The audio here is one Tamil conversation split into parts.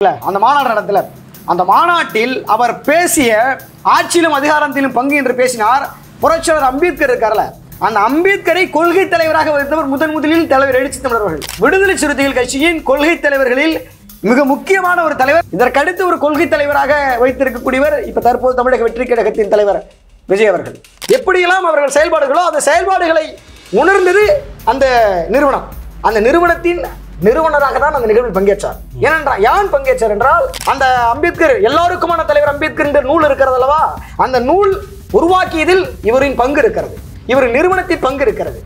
அந்த மாநாடு நடத்தல. அந்த மாநாட்டில் அவர் பேசிய ஆட்சியிலும் அதிகாரத்திலும் பங்கு என்று பேசினார். புரட்சியாளர் அம்பேத்கர் இருக்கார்ல, அந்த அம்பேத்கரை கொள்கை தலைவராக வைத்தவர் முதலில் தலைவர் எழுச்சி தமிழர்கள். விடுதலை சிறுத்தைகள் கட்சியின் கொள்கை தலைவர்களில் மிக முக்கியமான ஒரு தலைவர். இதற்கடுத்து ஒரு கொள்கை தலைவராக வைத்திருக்கக்கூடியவர் இப்ப தற்போது தமிழக வெற்றி கழகத்தின் தலைவர் விஜய் அவர்கள். எப்படியெல்லாம் அவர்கள் செயல்பாடுகளோ அந்த செயல்பாடுகளை உணர்ந்தது அந்த நிறுவனம். அந்த நிறுவனத்தின் நிறுவனராக தான் அந்த நிகழ்வில் பங்கேற்றார். ஏனென்றால் யான் பங்கேற்றார் என்றால் அந்த அம்பேத்கர் எல்லாருக்குமான தலைவர் அம்பேத்கர் என்ற நூல் இருக்கிறது அல்லவா, அந்த நூல் உருவாக்கியதில் இவரின் பங்கு இருக்கிறது, இவரின் நிறுவனத்தின் பங்கு இருக்கிறது.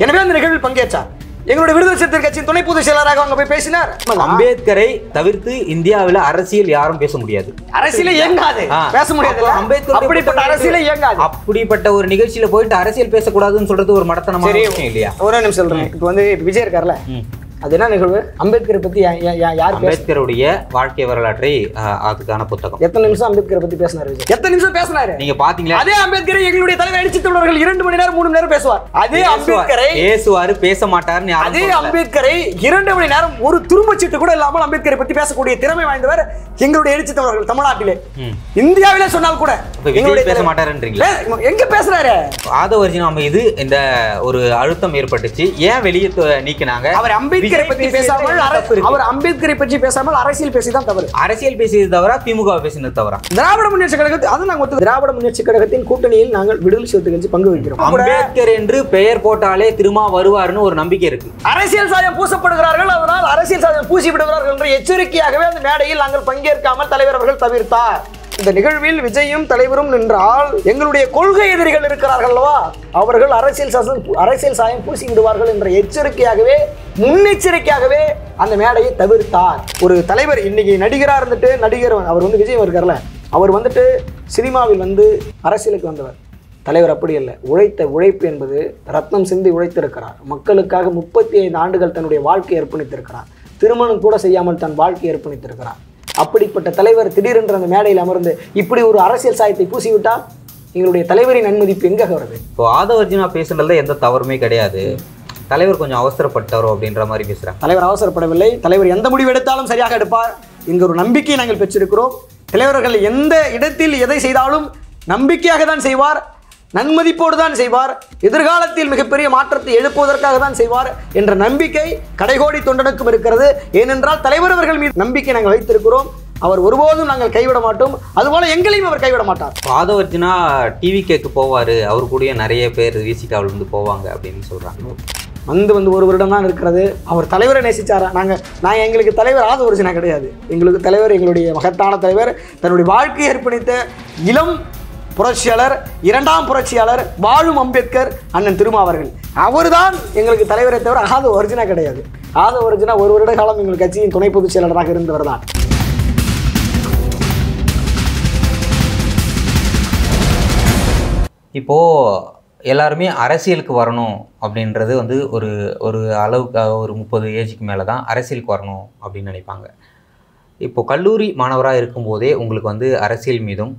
எனவே அந்த நிகழ்வில் பங்கேற்றார். எங்களுடைய விடுதலை சிறுத்தைகள் கட்சியின் துணை பொதுச் செயலராக அவங்க போய் பேசினார். அம்பேத்கரை தவிர்த்து இந்தியாவில் அரசியல் யாரும் பேச முடியாது, அரசியலே இயங்காது, பேச முடியாது. அம்பேத்கர் அப்படிப்பட்ட அரசியலே இயங்காது. அப்படிப்பட்ட ஒரு நிகழ்ச்சியில போயிட்டு அரசியல் பேசக்கூடாதுன்னு சொல்றது ஒரு மடத்தனமான விஷயம் இல்லையா? ஒரே நிமிஷம் சொல்றேன். இப்போ வந்து விஜய் இருக்கார்ல, அது என்ன நிகழ்வு? அம்பேத்கரை பத்தி யார்? அம்பேத்கருடைய வாழ்க்கை வரலாற்றை அதுக்கான புத்தகம். எத்தனை நிமிஷம் அம்பேத்கரை பத்தி பேசினாரு விஜய்? எத்தனை நிமிஷம் பேசினாரு நீங்க பாத்தீங்களா? அதே அம்பேத்கரை எங்களுடைய தலைவர் எழுச்சி தமிழர்கள் 2 மணி நேரம் 3 மணி நேரம் பேசுவார். அதே அம்பேத்கரை பேசுவாரு, பேச மாட்டாருன்னு அதே அம்பேத்கரை 2 மணி நேரம் ஒரு துரும்பச்சீட்டு கூட இல்லாமல் அம்பேத்கரை பத்தி பேசக்கூடிய திறமை வாய்ந்தவர் எங்களுடைய எழுச்சி தமிழர்கள் தமிழ்நாட்டிலே, இந்தியாவிலே சொன்னால் கூட. எங்களுடைய பேச மாட்டாருன்றீங்களா? எங்க பேசுறாரு? ஆதவர்ஜினா மீது இந்த ஒரு அழுத்தம் ஏற்பட்டுச்சு. ஏன் வெளியே நீக்கினாங்க? அவர் அம்பேத்கரை பத்தி பேசாமல், அவர் அம்பேத்கரை பற்றி பேசாமல் அரசியல் பேசிதான் தவறு. அரசியல் பேசியது தவறா, திமுக பேசினது தவறா? திராவிட முன்னேற்ற கழகத்தில் அது நாங்கள் திராவிட முன்னேற்ற கழகத்தின் கூட்டணியில் நாங்கள் விடுதலை சிறுத்தைகள் கட்சி பங்கு வைக்கிறோம். அம்பேத்கர் என்று பெயர் போட்டாலே திரும்ப வருவாருன்னு ஒரு நம்பிக்கை இருக்கு. அரசியல் சாயம் பூசப்படுகிறார்கள், அதனால் அரசியல் சாயம் பூசி விடுகிறார்கள் என்ற எச்சரிக்கையாகவே அந்த மேடையில் நாங்கள் பங்கேற்காமல் தலைவர் அவர்கள் தவிர்த்தார். இந்த நிகழ்வில் விஜயும் தலைவரும் நின்றால் எங்களுடைய கொள்கை எதிரிகள் இருக்கிறார்கள் அல்லவா, அவர்கள் அரசியல் சாயம் பூசி விடுவார்கள் என்ற எச்சரிக்கையாகவே, முன்னெச்சரிக்கையாகவே அந்த மேடையை தவிர்த்தார். ஒரு தலைவர் இன்னைக்கு நடிகரா இருந்துட்டு, நடிகர் அவர் வந்து விஜய் இருக்கார்ல, அவர் வந்துட்டு சினிமாவில் வந்து அரசியலுக்கு வந்தவர். தலைவர் அப்படி இல்லை. உழைப்பு என்பது ரத்னம் சிந்தி உழைத்திருக்கிறார். மக்களுக்காக 35 ஆண்டுகள் தன்னுடைய வாழ்க்கையை அர்ப்பணித்திருக்கிறார். திருமணம் கூட செய்யாமல் தன் வாழ்க்கையை அர்ப்பணித்திருக்கிறார். அப்படிப்பட்ட தலைவர் திடீரென்று அந்த மேடையில் அமர்ந்து இப்படி ஒரு அரசியல் சாயத்தை பூசிவிட்டால் எங்களுடைய தலைவரின் நன்மதிப்பு எங்க வருது? இப்போ ஆதவர்ஜினா பேசுறதுல எந்த தவறுமே கிடையாது. தலைவர் கொஞ்சம் அவசரப்பட்டாரோ அப்படின்ற மாதிரி பேசுறாங்க. தலைவர் அவசரப்படவில்லை. தலைவர் எந்த முடிவு எடுத்தாலும் சரியாக எடுப்பார் என்கிற ஒரு நம்பிக்கையை நாங்கள் பெற்றிருக்கிறோம். தலைவர்கள் எந்த இடத்தில் எதை செய்தாலும் நம்பிக்கையாக தான் செய்வார், நன்மதிப்போடு தான் செய்வார், எதிர்காலத்தில் மிகப்பெரிய மாற்றத்தை எழுப்புவதற்காக தான் செய்வார் என்ற நம்பிக்கை கடைகோடி தொண்டனுக்கும் இருக்கிறது. ஏனென்றால் தலைவர் அவர்கள் மீது நம்பிக்கை நாங்கள் வைத்திருக்கிறோம். அவர் ஒருபோதும் நாங்கள் கைவிட மாட்டோம், அதுபோல எங்களையும் அவர் கைவிட மாட்டார். ஆதவர்ஜினா டிவி கேக்கு போவாரு, அவர் கூட நிறைய பேர் விசிகாவில் இருந்து போவாங்க அப்படின்னு சொல்றாங்க. வந்து ஒரு வருடம் தான் இருக்கிறது. அவர் தலைவரை நேசிச்சாரா? நாங்கள் எங்களுக்கு தலைவர் ஆதவர்ஜினா கிடையாது. எங்களுக்கு தலைவர் எங்களுடைய மகத்தான தலைவர், தன்னுடைய வாழ்க்கையை அர்ப்பணித்த இளம் புரட்சியாளர், 2ஆம் புரட்சியாளர், வாழும் அம்பேத்கர் அண்ணன் திருமாவர்கள். அவர்தான் எங்களுக்கு தலைவரை தவிர ஆதவர்ஜினா கிடையாது. ஆதவர்ஜினா 1 வருட காலம் எங்கள் கட்சியின் துணை பொதுச் செயலாளராக இருந்தவர் தான். இப்போ எல்லாருமே அரசியலுக்கு வரணும் அப்படின்றது வந்து ஒரு அளவுக்கு ஒரு 30 ஏஜுக்கு மேலே தான் அரசியலுக்கு வரணும் அப்படின்னு நினைப்பாங்க. இப்போ கல்லூரி மாணவராக இருக்கும்போதே உங்களுக்கு வந்து அரசியல் மீதும்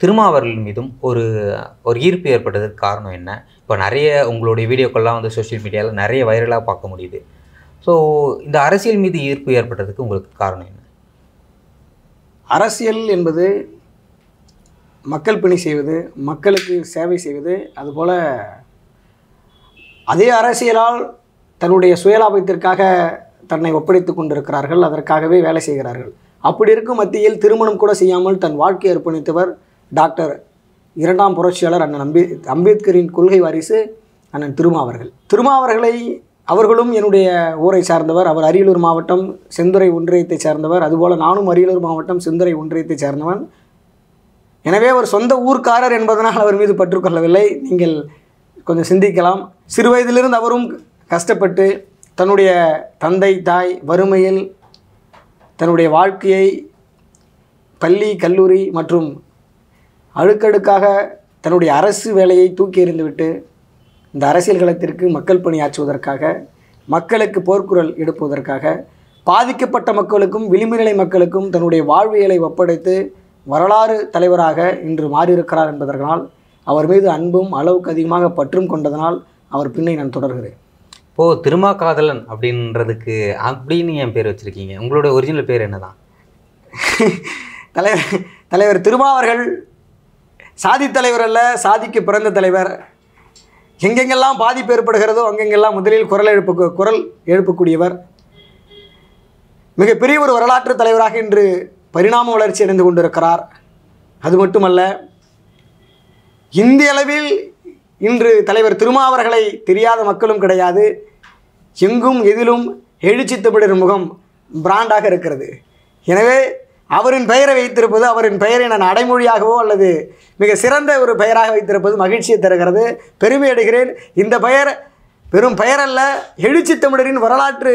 திருமாவர்கள் மீதும் ஒரு ஈர்ப்பு ஏற்பட்டதுக்கு காரணம் என்ன? இப்போ நிறைய உங்களுடைய வீடியோக்கள்லாம் வந்து சோஷியல் மீடியாவில் நிறைய வைரலாக பார்க்க முடியுது. ஸோ இந்த அரசியல் மீது ஈர்ப்பு ஏற்பட்டதுக்கு உங்களுக்கு காரணம் என்ன? அரசியல் என்பது மக்கள் பணி செய்வது, மக்களுக்கு சேவை செய்வது. அதுபோல் அதே அரசியலால் தன்னுடைய சுயலாபத்திற்காக தன்னை ஒப்படைத்து கொண்டிருக்கிறார்கள், அதற்காகவே வேலை செய்கிறார்கள். அப்படி இருக்கும் மத்தியில் திருமணம் கூட செய்யாமல் தன் வாழ்க்கையை அர்ப்பணித்தவர் டாக்டர் 2ஆம் புரட்சியாளர் அண்ணன் அம்பேத்கரின் கொள்கை வாரிசு அண்ணன் திருமாவர்கள். திருமாவர்களை அவர்களும் என்னுடைய ஊரை சார்ந்தவர். அவர் அரியலூர் மாவட்டம் செந்துறை ஒன்றியத்தை சார்ந்தவர். அதுபோல் நானும் அரியலூர் மாவட்டம் செந்துறை ஒன்றியத்தை சார்ந்தவன். எனவே அவர் சொந்த ஊர்க்காரர் என்பதனால் அவர் மீது பற்றுக்கொள்ளவில்லை. நீங்கள் கொஞ்சம் சிந்திக்கலாம். சிறு வயதிலிருந்து அவரும் கஷ்டப்பட்டு தன்னுடைய தந்தை தாய் வறுமையில் தன்னுடைய வாழ்க்கையை பள்ளி கல்லூரி மற்றும் அடுக்கடுக்காக தன்னுடைய அரசு வேலையை தூக்கி எறிந்துவிட்டு இந்த அரசியல் களத்திற்கு மக்கள் பணியாற்றுவதற்காக, மக்களுக்கு போர்க்குரல் எடுப்பதற்காக, பாதிக்கப்பட்ட மக்களுக்கும் விளிம்புநிலை மக்களுக்கும் தன்னுடைய வாழ்வியலை ஒப்படைத்து வரலாறு தலைவராக இன்று மாறியிருக்கிறார் என்பதனால் அவர் மீது அன்பும் அளவுக்கு அதிகமாக பற்றும் கொண்டதனால் அவர் பின்னை நான் தொடர்கிறேன். இப்போது திருமாகாதலன் அப்படின்றதுக்கு அப்படின்னு என் பேர் வச்சுருக்கீங்க. உங்களோட ஒரிஜினல் பேர் என்ன தான்? தலைவர் திருமாவர்கள் சாதி தலைவர் அல்ல, சாதிக்கு பிறந்த தலைவர். எங்கெங்கெல்லாம் பாதிப்பு ஏற்படுகிறதோ அங்கெங்கெல்லாம் முதலில் குரல் எழுப்பக்கூடியவர். மிகப்பெரிய ஒரு வரலாற்று தலைவராக இன்று பரிணாம வளர்ச்சி அடைந்து கொண்டிருக்கிறார். அது மட்டுமல்ல, இந்திய அளவில் இன்று தலைவர் திருமாவர்களை தெரியாத மக்களும் கிடையாது. எங்கும் எதிலும் எழுச்சி தமிழர் முகம் பிராண்டாக இருக்கிறது. எனவே அவரின் பெயரை வைத்திருப்பது, அவரின் பெயரை நான் அடைமொழியாகவோ அல்லது மிக சிறந்த ஒரு பெயராக வைத்திருப்பது மகிழ்ச்சியை தருகிறது, பெருமை அடைகிறேன். இந்த பெயர் வெறும் பெயரல்ல, எழுச்சி தமிழரின் வரலாற்று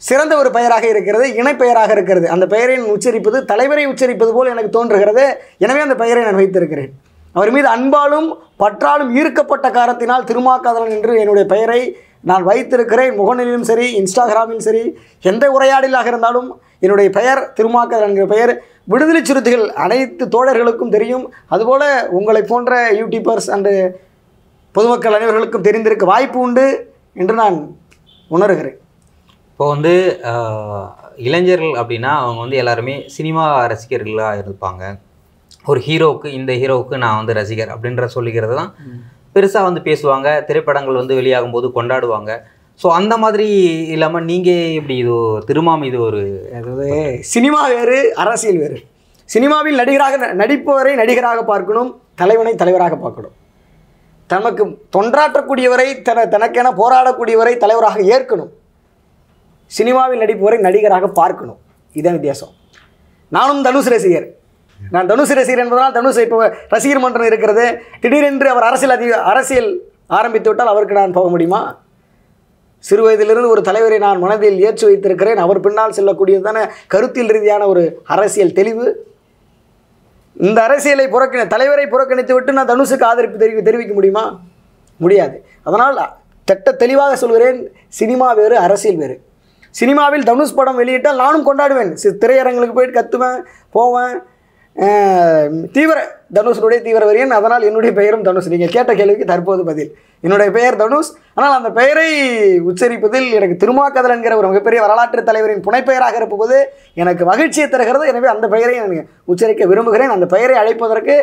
சிறந்த ஒரு பெயராக இருக்கிறது, இணைப்பெயராக இருக்கிறது. அந்த பெயரை உச்சரிப்பது தலைவரை உச்சரிப்பது போல் எனக்கு தோன்றுகிறது. எனவே அந்த பெயரை நான் வைத்திருக்கிறேன். அவர் மீது அன்பாலும் பற்றாலும் ஈர்க்கப்பட்ட காரணத்தினால் திருமாக்காதலன் என்று என்னுடைய பெயரை நான் வைத்திருக்கிறேன். முகநூலிலும் சரி, இன்ஸ்டாகிராமிலும் சரி, எந்த உரையாடலாக இருந்தாலும் என்னுடைய பெயர் திருமாக்காதலன் என்கிற பெயர் விடுதலை சிறுத்தைகள் அனைத்து தோழர்களுக்கும் தெரியும். அதுபோல் உங்களை போன்ற யூடியூபர்ஸ் அண்டு பொதுமக்கள் அனைவர்களுக்கும் தெரிந்திருக்க வாய்ப்பு உண்டு என்று நான் உணர்கிறேன். இப்போ வந்து இளைஞர்கள் அப்படின்னா அவங்க வந்து எல்லாருமே சினிமா ரசிகர்களாக இருப்பாங்க. ஒரு ஹீரோவுக்கு, இந்த ஹீரோவுக்கு நான் வந்து ரசிகர் அப்படின்ற சொல்லிக்கிறது தான் பெருசாக வந்து பேசுவாங்க. திரைப்படங்கள் வந்து வெளியாகும் போது கொண்டாடுவாங்க. ஸோ அந்த மாதிரி இல்லாமல் நீங்கள் எப்படி இது திருமாம் இது ஒரு அதாவது சினிமா வேறு, அரசியல் வேறு. சினிமாவில் நடிப்பவரை நடிகராக பார்க்கணும், தலைவனை தலைவராக பார்க்கணும். தனக்கு தொண்டாற்றக்கூடியவரை தனக்கென போராடக்கூடியவரை தலைவராக ஏற்கணும். சினிமாவில் நடிப்பவரை நடிகராக பார்க்கணும். இதுதான் வித்தியாசம். நானும் தனுஷ் ரசிகர். நான் தனுஷ் ரசிகர் என்பதனால் தனுஷ் இப்போ ரசிகர் மன்றம் இருக்கிறது. திடீரென்று அவர் அரசியல் ஆரம்பித்து விட்டால் அவருக்கு நான் போக முடியுமா? சிறு வயதிலிருந்து ஒரு தலைவரை நான் மனதில் ஏற்றி வைத்திருக்கிறேன். அவர் பின்னால் செல்லக்கூடியதான கருத்தியல் ரீதியான ஒரு அரசியல் தெளிவு. இந்த அரசியலை தலைவரை புறக்கணித்து விட்டு நான் தனுஷுக்கு ஆதரிப்பு தெரிவிக்க முடியுமா? முடியாது. அதனால் தெளிவாக சொல்கிறேன், சினிமா வேறு, அரசியல் வேறு. சினிமாவில் தனுஷ் படம் வெளியிட்டால் நானும் கொண்டாடுவேன். திரையரங்களுக்கு போயிட்டு கத்துவேன், போவேன். தனுஷனுடைய தீவிர வரியன். அதனால் என்னுடைய பெயரும் தனுஷ். நீங்கள் கேட்ட கேள்விக்கு தற்போது பதில். என்னுடைய பெயர் தனுஷ். ஆனால் அந்த பெயரை உச்சரிப்பதில் எனக்கு திருமாக்காதலன் என்கிற ஒரு மிகப்பெரிய வரலாற்று தலைவரின் புனைப்பெயராக இருப்பது எனக்கு மகிழ்ச்சியை தருகிறது. எனவே அந்த பெயரை நான் உச்சரிக்க விரும்புகிறேன். அந்த பெயரை அழைப்பதற்கு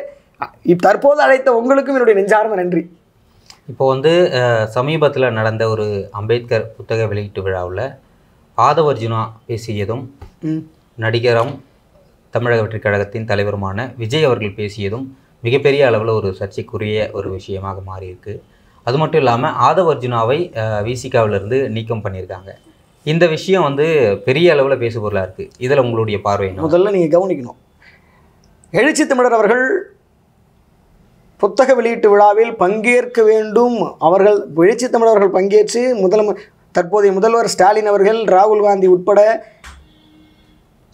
தற்போது அழைத்த உங்களுக்கும் என்னுடைய நெஞ்சார்ந்த நன்றி. இப்போ வந்து சமீபத்தில் நடந்த ஒரு அம்பேத்கர் புத்தக வெளியீட்டு விழாவில் ஆதவர்ஜுனா பேசியதும், நடிகரும் தமிழக வெற்றிக் கழகத்தின் தலைவருமான விஜய் அவர்கள் பேசியதும் மிகப்பெரிய அளவில் ஒரு சர்ச்சைக்குரிய ஒரு விஷயமாக மாறியிருக்கு. அது மட்டும் இல்லாமல் ஆதவர்ஜுனாவை விசிகாவிலிருந்து நீக்கம் பண்ணியிருக்காங்க. இந்த விஷயம் வந்து பெரிய அளவில் பேசுபொருளாக இருக்குது. இதில் உங்களுடைய பார்வை என்ன? முதல்ல நீங்கள் கவனிக்கணும், எழுச்சி தமிழர் அவர்கள் புத்தக வெளியீட்டு விழாவில் பங்கேற்க வேண்டும். அவர்கள் எழுச்சி தமிழர்கள் பங்கேற்று தற்போதைய முதல்வர் ஸ்டாலின் அவர்கள், ராகுல் காந்தி உட்பட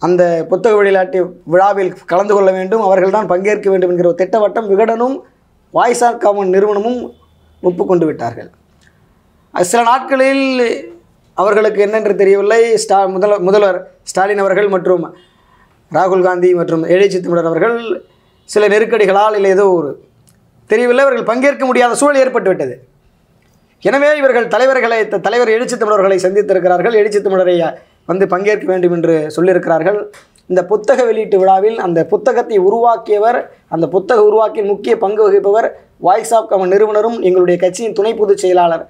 அந்த புத்தக வெளியீட்டு விழாவில் கலந்து கொள்ள வேண்டும், அவர்கள் தான் பங்கேற்க வேண்டும் என்கிற ஒரு திட்டவட்டம் விகடனும் வாய்ஸ் ஆஃப் காமன் நிறுவனமும் ஒப்புக்கொண்டு விட்டார்கள். சில நாட்களில் அவர்களுக்கு என்னென்று தெரியவில்லை, முதல்வர் ஸ்டாலின் அவர்கள் மற்றும் ராகுல் காந்தி மற்றும் எழுச்சி தமிழர் அவர்கள் சில நெருக்கடிகளால் இல்லை ஏதோ ஒரு தெரியவில்லை, அவர்கள் பங்கேற்க முடியாத சூழல் ஏற்பட்டுவிட்டது. எனவே இவர்கள் தலைவர் எழுச்சி தமிழர்களை சந்தித்திருக்கிறார்கள். எழுச்சி தமிழரை வந்து பங்கேற்க வேண்டும் என்று சொல்லியிருக்கிறார்கள். இந்த புத்தக வெளியீட்டு விழாவில் அந்த புத்தகத்தை உருவாக்கியவர், அந்த புத்தக உருவாக்கியில் முக்கிய பங்கு வகிப்பவர் வாய்ஸ் ஆஃப் காமன் நிறுவனரும் எங்களுடைய கட்சியின் துணை பொதுச் செயலாளர்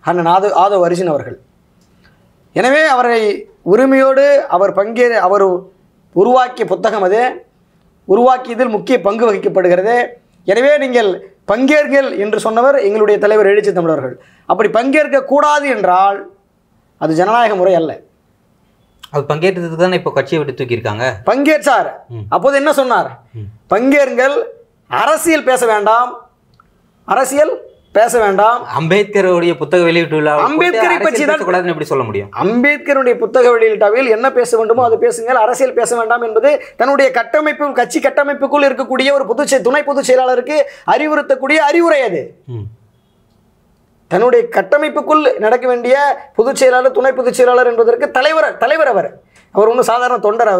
அண்ணன் ஆதவ் அர்ஜுன் அவர்கள். எனவே அவரை உரிமையோடு அவர் உருவாக்கிய புத்தகம் அது, உருவாக்கியதில் முக்கிய பங்கு வகிக்கப்படுகிறது. எனவே நீங்கள் பங்கேற்கள் என்று சொன்னவர் எங்களுடைய தலைவர் எழுச்சி தமிழர்கள். அப்படி பங்கேற்கக்கூடாது என்றால் அது ஜனநாயக முறை அல்ல. அது பங்கேற்றதுக்கு தானே இப்போ கட்சியை விட்டு தூக்கியிருக்காங்க. பங்கேற்றார். அப்போது என்ன சொன்னார்? பங்கேற்கள், அரசியல் பேச வேண்டாம், அரசியல் பேச வேண்டாம். அம்பேத்கருடைய புத்தக வெளியீட்டு விழா அம்பேத்கரை பற்றி தான் கூடாதுன்னு எப்படி சொல்ல முடியும்? அம்பேத்கருடைய புத்தக வெளியீட்டாவில் என்ன பேச வேண்டுமோ அது பேசுங்கள், அரசியல் பேச வேண்டாம் என்பது தன்னுடைய கட்டமைப்பு, கட்சி கட்டமைப்புக்குள் இருக்கக்கூடிய ஒரு துணை பொதுச் செயலாளருக்கு அறிவுறுத்தக்கூடிய அறிவுரை. அது தன்னுடைய கட்டமைப்புக்குள் நடக்க வேண்டிய பொதுச் செயலாளர், துணை பொதுச் செயலாளர் என்பதற்கு தலைவர் அவர் ஒன்றும் சாதாரண தொண்டர்.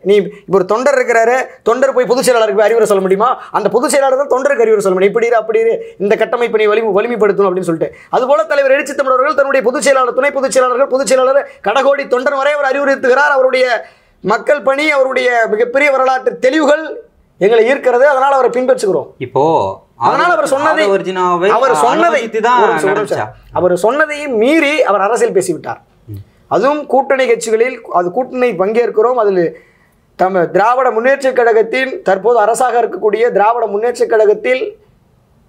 நீ இப்போ ஒரு தொண்டர் இருக்கிறாரு, தொண்டர் போய் பொதுச் செயலாளருக்கு அறிவுரை சொல்ல முடியுமா? அந்த பொதுச் செயலாளர் தான் தொண்டருக்கு அறிவுரை சொல்ல முடியும். இப்படி அப்படி இந்த கட்டமைப்பை நீ வலிமைப்படுத்தணும் அப்படின்னு சொல்லிட்டு. அதுபோல தலைவர் எழுச்சி தமிழர்கள் தன்னுடைய பொதுச் செயலாளர், துணை பொதுச் செயலாளர்கள், பொதுச் செயலாளர், கடகோடி தொண்டர் வரை அவர் அறிவுறுத்துகிறார். அவருடைய மக்கள் பணி, அவருடைய மிகப்பெரிய வரலாற்று தெளிவுகள் எங்களை ஈர்க்கிறது. அதனால் அவரை பின்பற்றுகிறோம். இப்போ அதனால் அவர் சொன்னதை அவர் சொன்னதையும் மீறி அவர் அரசியல் பேசிவிட்டார். அதுவும் கூட்டணி கட்சிகளில் அது கூட்டணி பங்கேற்கிறோம். அதில் திராவிட முன்னேற்றக் கழகத்தின் தற்போது அரசாக இருக்கக்கூடிய திராவிட முன்னேற்றக் கழகத்தில்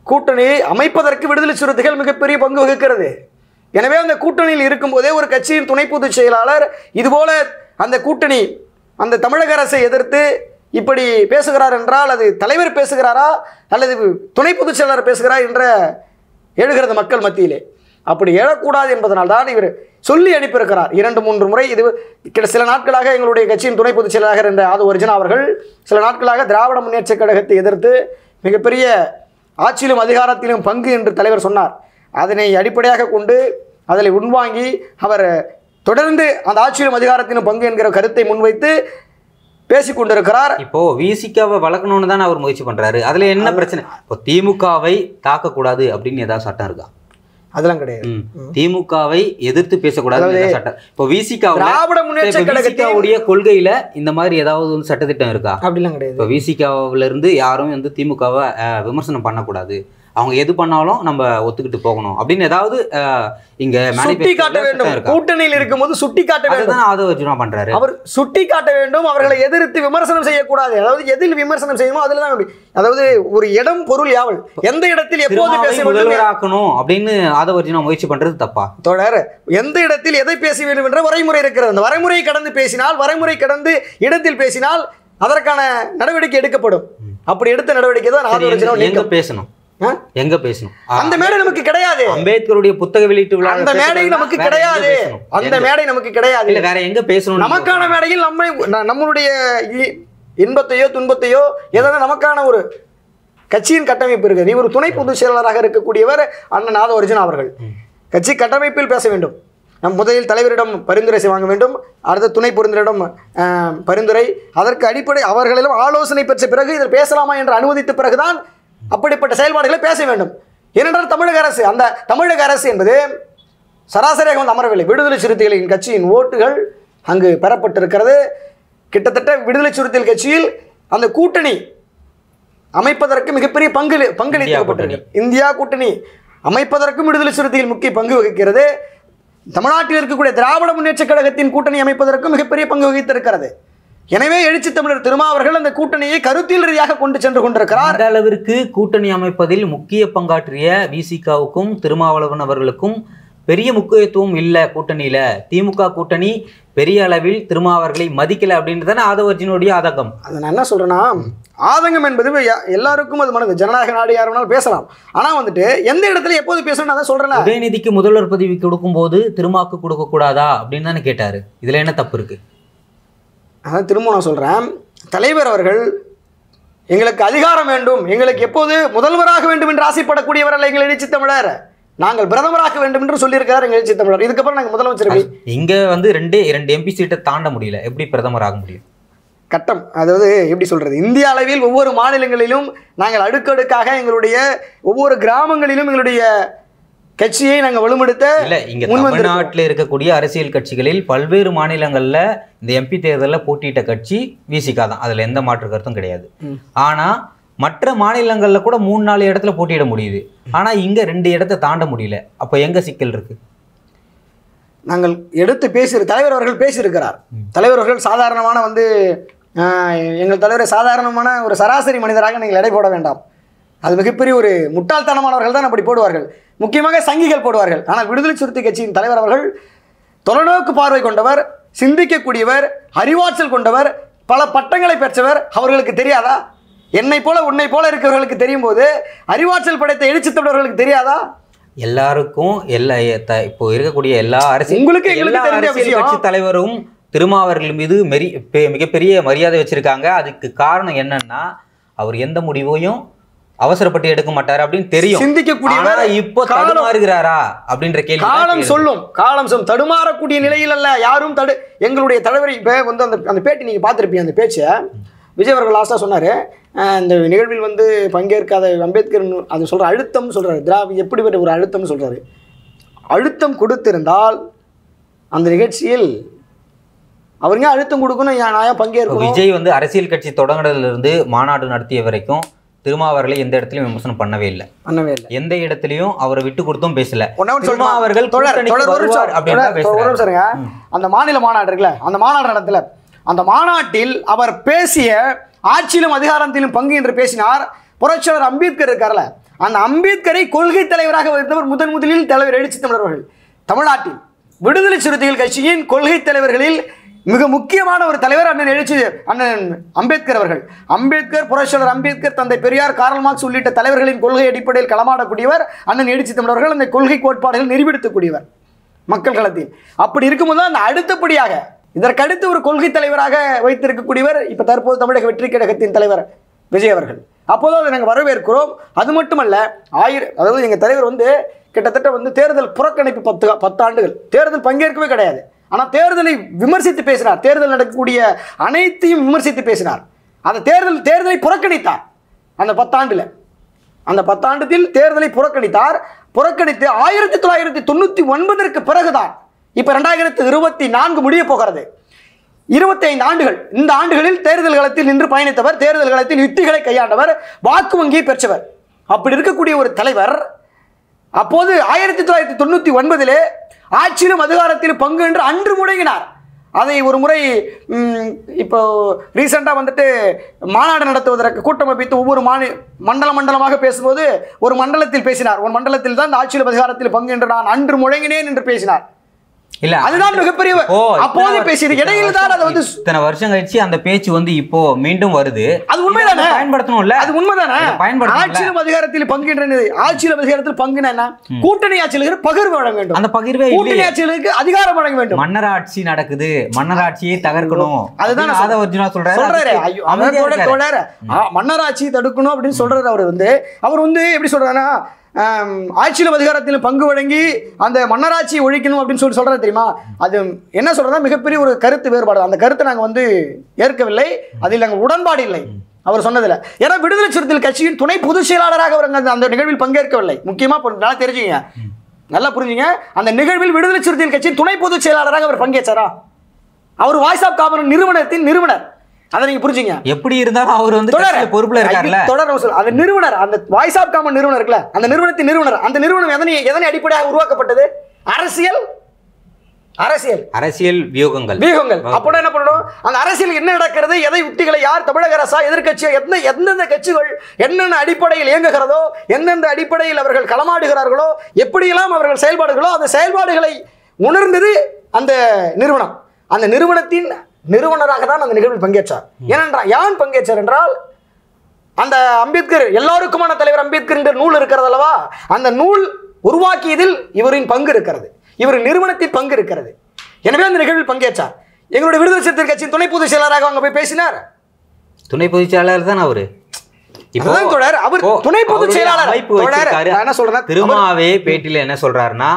கூட்டணியை அமைப்பதற்கு விடுதலை சிறுத்தைகள் மிகப்பெரிய பங்கு வகிக்கிறது. எனவே அந்த கூட்டணியில் இருக்கும்போதே ஒரு கட்சியின் துணை பொதுச் செயலாளர் இதுபோல அந்த கூட்டணி அந்த தமிழக அரசை எதிர்த்து இப்படி பேசுகிறார் என்றால் அது தலைவர் பேசுகிறாரா அல்லது துணை பொதுச் செயலாளர் பேசுகிறார் என்ற எழுகிறது மக்கள் மத்தியிலே. அப்படி எழக்கூடாது என்பதனால் இவர் சொல்லி அனுப்பியிருக்கிறார் 2-3 முறை. இது சில நாட்களாக எங்களுடைய கட்சியின் துணை பொதுச் செயலாளர் என்ற ஆது ஒரிஜினா அவர்கள் சில நாட்களாக திராவிட முன்னேற்றக் கழகத்தை எதிர்த்து மிகப்பெரிய ஆட்சியிலும் அதிகாரத்திலும் பங்கு என்று தலைவர் சொன்னார். அதனை அடிப்படையாக கொண்டு அதில் உள்வாங்கி அவர் தொடர்ந்து அந்த ஆட்சியிலும் அதிகாரத்திலும் பங்கு என்கிற கருத்தை முன்வைத்து பேசிக் கொண்டிருக்கிறார். இப்போ விசிகாவை வளர்க்கணும்னு தான் அவர் முயற்சி பண்றாரு. அதுல என்ன பிரச்சனை? இப்போ திமுகவை தாக்கக்கூடாது அப்படின்னு ஏதாவது சட்டம் இருக்கா? அதெல்லாம் கிடையாது. திமுகவை எதிர்த்து பேசக்கூடாது சட்டம். இப்போ திராவிட முன்னேற்ற கழகத்துடைய கொள்கையில இந்த மாதிரி ஏதாவது சட்டத்திட்டம் இருக்கா? அப்படிலாம் கிடையாது. இப்போ விசிகாவில இருந்து யாரும் வந்து திமுகவை விமர்சனம் பண்ணக்கூடாது, அவங்க எது பண்ணாலும் நம்ம ஒத்துக்கிட்டு போகணும் அப்படின்னு ஏதாவது இங்க சுட்டி காட்ட வேண்டும். கூட்டணியில் இருக்கும்போது சுட்டி காட்ட வேண்டும். அதை வச்சு பண்றாரு. அவர் சுட்டி காட்ட வேண்டும். அவர்களை எதிர்த்து விமர்சனம் செய்யக்கூடாது. அதாவது எதில் விமர்சனம் செய்யணுமோ அதுல தான். அதாவது ஒரு இடம் பொருள் யாவல் எந்த இடத்தில் எப்போது பேச முதல்வராக்கணும் அப்படின்னு அதை வச்சு முயற்சி பண்றது தப்பா? தொடர் எந்த இடத்தில் எதை பேச வேண்டும் என்ற வரைமுறை இருக்கிறது. அந்த வரைமுறையை கடந்து பேசினால், வரைமுறை கடந்து இடத்தில் பேசினால் அதற்கான நடவடிக்கை எடுக்கப்படும். அப்படி எடுத்த நடவடிக்கை தான் எங்க பேசணும், எங்க பேசணும். அந்த மேடை நமக்கு கிடையாது. அம்பேத்கருடைய புத்தக வெளியீட்டு விழா அந்த மேடை நமக்கு கிடையாது. அந்த மேடை நமக்கு கிடையாது. இல்ல வேற எங்க பேசணும்? நமக்கான மேடையில் நம்மளுடைய இன்பத்தையோ துன்பத்தையோ ஏதாவது நமக்கான ஒரு கட்சியின் கட்டமைப்பு இருக்கு. நீ ஒரு துணை பொதுச் செயலாளராக இருக்கக்கூடியவர் அண்ணன் ஆத ஒரிஜினா அவர்கள் கட்சி கட்டமைப்பில் பேச வேண்டும். நம் முதலில் தலைவரிடம் பரிந்துரை வாங்க வேண்டும். அடுத்த துணை பொருந்தரிடம் பரிந்துரை. அதற்கு அடிப்படை அவர்களிடம் ஆலோசனை பெற்ற பிறகு இதில் பேசலாமா என்று அனுமதித்த பிறகுதான் அப்படிப்பட்ட செயல்பாடுகளை பேச வேண்டும். ஏனென்றால் தமிழக அரசு, அந்த தமிழக அரசு என்பது சராசரியாக வந்து அமரவில்லை. விடுதலை சிறுத்தைகளின் கட்சியின் ஓட்டுகள் அங்கு பெறப்பட்டிருக்கிறது. கிட்டத்தட்ட விடுதலை சிறுத்தைகள் கட்சியில் அந்த கூட்டணி அமைப்பதற்கு மிகப்பெரிய பங்களிக்கப்பட்டிருக்கு. இந்தியா கூட்டணி அமைப்பதற்கும் விடுதலை சிறுத்தைகள் முக்கிய பங்கு வகிக்கிறது. தமிழ்நாட்டில் இருக்கக்கூடிய திராவிட முன்னேற்ற கழகத்தின் கூட்டணி அமைப்பதற்கும் மிகப்பெரிய பங்கு வகித்திருக்கிறது. எனவே எழுச்சி தமிழர் திருமாவர்கள் அந்த கூட்டணியை கருத்தியல் ரீதியாக கொண்டு சென்று கொண்டிருக்கிறார். அந்த அளவிற்கு கூட்டணி அமைப்பதில் முக்கிய பங்காற்றிய விசிகாவுக்கும் திருமாவளவன் அவர்களுக்கும் பெரிய முக்கியத்துவம் இல்லை கூட்டணியில. திமுக கூட்டணி பெரிய அளவில் திருமாவர்களை மதிக்கல அப்படின்றதான ஆதவர்ஜினுடைய ஆதங்கம். அதை நான் என்ன சொல்றேன்னா, ஆதங்கம் என்பது எல்லாருக்கும் அது மனது ஜனநாயக நாடு யார் வேணாலும் பேசலாம். ஆனா வந்துட்டு எந்த இடத்துல எப்போது பேசணும் அதான் சொல்றேன். உதயநிதிக்கு முதல்வர் பதவி கொடுக்கும் போது திருமாக்கு கொடுக்க கூடாதா அப்படின்னு தானே கேட்டாரு. இதுல என்ன தப்பு இருக்கு? அதான் திரும்ப நான் சொல்கிறேன், தலைவர் அவர்கள் எங்களுக்கு அதிகாரம் வேண்டும், எங்களுக்கு எப்போது முதல்வராக வேண்டும் என்று ஆசைப்படக்கூடியவர் அல்ல எங்கள் எழுச்சி தமிழர். நாங்கள் பிரதமராக வேண்டும் என்று சொல்லியிருக்கிறார் எங்கள் எழுச்சி தமிழர். இதுக்கப்புறம் நாங்கள் முதலமைச்சர் இங்கே வந்து ரெண்டு எம்பி சீட்டை தாண்ட முடியல, எப்படி பிரதமர் ஆக முடியும்? கட்டம், அதாவது எப்படி சொல்கிறது, இந்திய அளவில் ஒவ்வொரு மாநிலங்களிலும் நாங்கள் அடுக்கடுக்காக எங்களுடைய ஒவ்வொரு கிராமங்களிலும் எங்களுடைய கட்சியை நாங்கள் வலுப்படுத்த இல்லை. இங்கே தமிழ்நாட்டில் இருக்கக்கூடிய அரசியல் கட்சிகளில் பல்வேறு மாநிலங்களில் இந்த எம்பி தேர்தலில் போட்டியிட்ட கட்சி விசிகா தான், அதில் எந்த மாற்று கருத்தும் கிடையாது. ஆனால் மற்ற மாநிலங்களில் கூட 3-4 இடத்துல போட்டியிட முடியுது. ஆனால் இங்கே 2 இடத்தை தாண்ட முடியல. அப்போ எங்கே சிக்கல் இருக்கு? நாங்கள் எடுத்து தலைவர் அவர்கள் பேசியிருக்கிறார். தலைவர் அவர்கள் சாதாரணமான வந்து எங்கள் தலைவரை சாதாரணமான ஒரு சராசரி மனிதராக நீங்கள் எடை போட வேண்டாம். அது மிகப்பெரிய ஒரு முட்டாள்தனமானவர்கள் தான் அப்படி போடுவார்கள். முக்கியமாக சங்கிகள் போடுவார்கள். ஆனால் விடுதலை சிறுத்தை கட்சியின் தலைவர் அவர்கள் தொலைநோக்கு பார்வை கொண்டவர், சிந்திக்கக்கூடியவர், அறிவாற்றல் கொண்டவர், பல பட்டங்களை பெற்றவர். அவர்களுக்கு தெரியாதா? என்னை போல உன்னை போல இருக்கிறவர்களுக்கு தெரியும் போது அறிவாற்றல் படைத்த எழுச்சி தமிழர்களுக்கு தெரியாதா? எல்லாருக்கும் இப்போ இருக்கக்கூடிய எல்லா கட்சி தலைவரும் திருமாவர்கள் மீது மிகப்பெரிய மரியாதை வச்சிருக்காங்க. அதுக்கு காரணம் என்னன்னா, அவர் எந்த முடிவையும் அவசரப்பட்டு எடுக்க மாட்டாரு அப்படின்னு தெரியும். சிந்திக்கக்கூடியவர். இப்போ தடுமாறுகிறாரா அப்படின்ற கேள்வி காலம் சொல்லும். தடுமாறக்கூடிய நிலையில் அல்ல யாரும். எங்களுடைய தலைவர் இப்ப வந்து அந்த பேட்டி நீங்க பார்த்திருப்பீங்க. அந்த பேச்சை விஜய் அவர்கள் லாஸ்டா சொன்னாரு, இந்த நிகழ்வில் வந்து பங்கேற்காத அம்பேத்கர் அது சொல்ற அழுத்தம் சொல்றாரு. எப்படி ஒரு அழுத்தம் சொல்றாரு. அழுத்தம் கொடுத்திருந்தால் அந்த நிகழ்ச்சியில் அவருங்க அழுத்தம் கொடுக்கணும், நான் ஏன் பங்கேற்கணும். விஜய் வந்து அரசியல் கட்சி தொடங்குறதுலேருந்து மாநாடு நடத்திய வரைக்கும் திருமாவர்களை எந்த இடத்துலையும் விமர்சனம் பண்ணவே இல்லை. எந்த இடத்துலையும் அவரை விட்டு கொடுத்தும் பேசல. அவர்கள் அந்த மாநில மாநாடு இருக்குல்ல, அந்த மாநாடு நடத்தல, அந்த மாநாட்டில் அவர் பேசிய ஆட்சியிலும் அதிகாரத்திலும் பங்கு என்று பேசினார். புரட்சியாளர் அம்பேத்கர் இருக்கார்ல, அந்த அம்பேத்கரை கொள்கை தலைவராக வைத்தவர் முதலில் தலைவர் எழுச்சி தமிழர்கள். தமிழ்நாட்டில் விடுதலை சிறுத்தைகள் கட்சியின் கொள்கை தலைவர்களில் மிக முக்கியமான ஒரு தலைவர் அண்ணன் அம்பேத்கர் அவர்கள். அம்பேத்கர், புரட்சியாளர் அம்பேத்கர், தந்தை பெரியார், கார்ல் மார்க்ஸ் உள்ளிட்ட தலைவர்களின் கொள்கை அடிப்படையில் களமாடக்கூடியவர் அண்ணன் எழுச்சி தமிழர்கள். அந்த கொள்கை கோட்பாடுகள் நிரூபித்துக்கூடியவர் மக்கள் களத்தில். அப்படி இருக்கும்போது அந்த அடுத்தபடியாக இதற்கடுத்து ஒரு கொள்கை தலைவராக வைத்திருக்கக்கூடியவர் இப்ப தற்போது தமிழக வெற்றி கழகத்தின் தலைவர் விஜய் அவர்கள். அப்போது அதை நாங்கள் வரவேற்கிறோம். அது மட்டுமல்ல, அதாவது எங்க தலைவர் வந்து கிட்டத்தட்ட வந்து தேர்தல் புறக்கணிப்பு 10 ஆண்டுகள் தேர்தல் பங்கேற்கவே கிடையாது. ஆனால் தேர்தலை விமர்சித்து பேசினார். தேர்தல் நடக்கக்கூடிய அனைத்தையும் விமர்சித்து பேசினார். அந்த தேர்தலை புறக்கணித்தார். அந்த 10 ஆண்டுல, அந்த 10 ஆண்டுத்தில் தேர்தலை புறக்கணித்து 1999 பிறகுதான் இப்ப 2024 முடிய போகிறது. 25 ஆண்டுகள். இந்த ஆண்டுகளில் தேர்தல் களத்தில் நின்று பயணித்தவர், தேர்தல் களத்தில் யுக்திகளை கையாண்டவர், வாக்கு வங்கியை பெற்றவர். அப்படி இருக்கக்கூடிய ஒரு தலைவர் அப்போது 1999 ஆட்சியிலும் அதிகாரத்திலும் பங்கு என்று அன்று முழங்கினார். அதை ஒரு முறை இப்போ ரீசெண்டாக வந்துட்டு மாநாடு நடத்துவதற்கு கூட்டம் அமைத்து ஒவ்வொரு மண்டலமாக பேசும்போது ஒரு மண்டலத்தில் பேசினார். ஒரு மண்டலத்தில் தான் இந்த ஆட்சியிலும் அதிகாரத்தில் பங்கு என்று நான் அன்று முழங்கினேன் என்று பேசினார். இல்ல, அதுதான் மிகப்பெரிய அப்போது பேசியது. இடையில தான் அது வந்து இத்தனை வருஷம் கழிச்சு அந்த பேச்சு வந்து இப்போ மீண்டும் வருது. அது உண்மைதானே? பயன்படுத்தணும்ல, அது உண்மைதானே? ஆட்சியிலும் அதிகாரத்தில் பங்குன்றது, ஆட்சியிலும் அதிகாரத்தில் பங்குனா என்ன? கூட்டணி ஆட்சியில் பகிர்வு வழங்க வேண்டும். அந்த பகிர்வே கூட்டணி ஆட்சிகளுக்கு அதிகாரம் வழங்க வேண்டும். மன்னராட்சி நடக்குது, மன்னராட்சியை தகர்க்கணும். அதுதான் ஆதவர்ஜுனா சொல்றாரு. மன்னராட்சி தடுக்கணும் அப்படின்னு சொல்றாரு. அவர் வந்து எப்படி சொல்றாருன்னா, ஆட்சியிலும் அதிகாரத்திலும் பங்கு வழங்கி அந்த மன்னராட்சியை ஒழிக்கணும் அப்படின்னு சொல்றது தெரியுமா? அது என்ன சொல்றதா மிகப்பெரிய ஒரு கருத்து வேறுபாடு. அந்த கருத்தை நாங்கள் வந்து ஏற்கவில்லை, அதில் நாங்கள் உடன்பாடு இல்லை அவர் சொன்னதில்லை. ஏன்னா விடுதலை சிறுத்தைகள் கட்சியின் துணை பொதுச் செயலாளராக அவர் அந்த நிகழ்வில் பங்கேற்கவில்லை. முக்கியமா நல்லா தெரிஞ்சுங்க, நல்லா புரிஞ்சுங்க. அந்த நிகழ்வில் விடுதலை சிறுத்தைகள் கட்சியின் துணை பொதுச் செயலாளராக அவர் பங்கேற்றாரா? அவர் வாய்ஸ் ஆஃப் காமன் நிறுவனத்தின் நிறுவனர். அதை நீங்க புரிஞ்சுங்க. எப்படி இருந்தாலும் அவர் வந்து பொறுப்புல இருக்காருல்ல, அந்த நிறுவனர், அந்த வாய்ஸ் ஆஃப் காமன் நிறுவனர் இருக்குல்ல, அந்த நிறுவனத்தின் நிறுவனர். அந்த நிறுவனம் எதனை அடிப்படையாக உருவாக்கப்பட்டது? அரசியல் வியூகங்கள். அப்போ என்ன பண்ணணும்? அந்த அரசியல் என்ன நடக்கிறது, எதை உத்திகளை யார், தமிழக அரசா, எதிர்கட்சியா, எந்தெந்த கட்சிகள் என்னென்ன அடிப்படையில் இயங்குகிறதோ, எந்தெந்த அடிப்படையில் அவர்கள் களமாடுகிறார்களோ, எப்படியெல்லாம் அவர்கள் செயல்பாடுகளோ, அந்த செயல்பாடுகளை உணர்ந்தது அந்த நிறுவனம். அந்த நிறுவனத்தின் நிறுவனராக தான் அந்த நிகழ்வில் பங்கேற்றார். ஏன் பங்கேற்றார் என்றால், அந்த அம்பேத்கர் எல்லாருக்குமான தலைவர் அம்பேத்கர் என்ற நூல் இருக்கிறது அல்லவா, அந்த நூல் உருவாக்கியதில் இவரின் பங்கு இருக்கிறது, இவரின் நிறுவனத்தின் பங்கு இருக்கிறது. எனவே அந்த நிகழ்வில் பங்கேற்றார். எங்களுடைய விடுதலை சிறுத்தைகள் கட்சியின் துணை பொதுச் செயலாளராக அங்க போய் பேசினார். துணை பொதுச் செயலாளர் தான் அவரு. திருமாவே பேட்டியில என்ன சொல்றாருன்னா,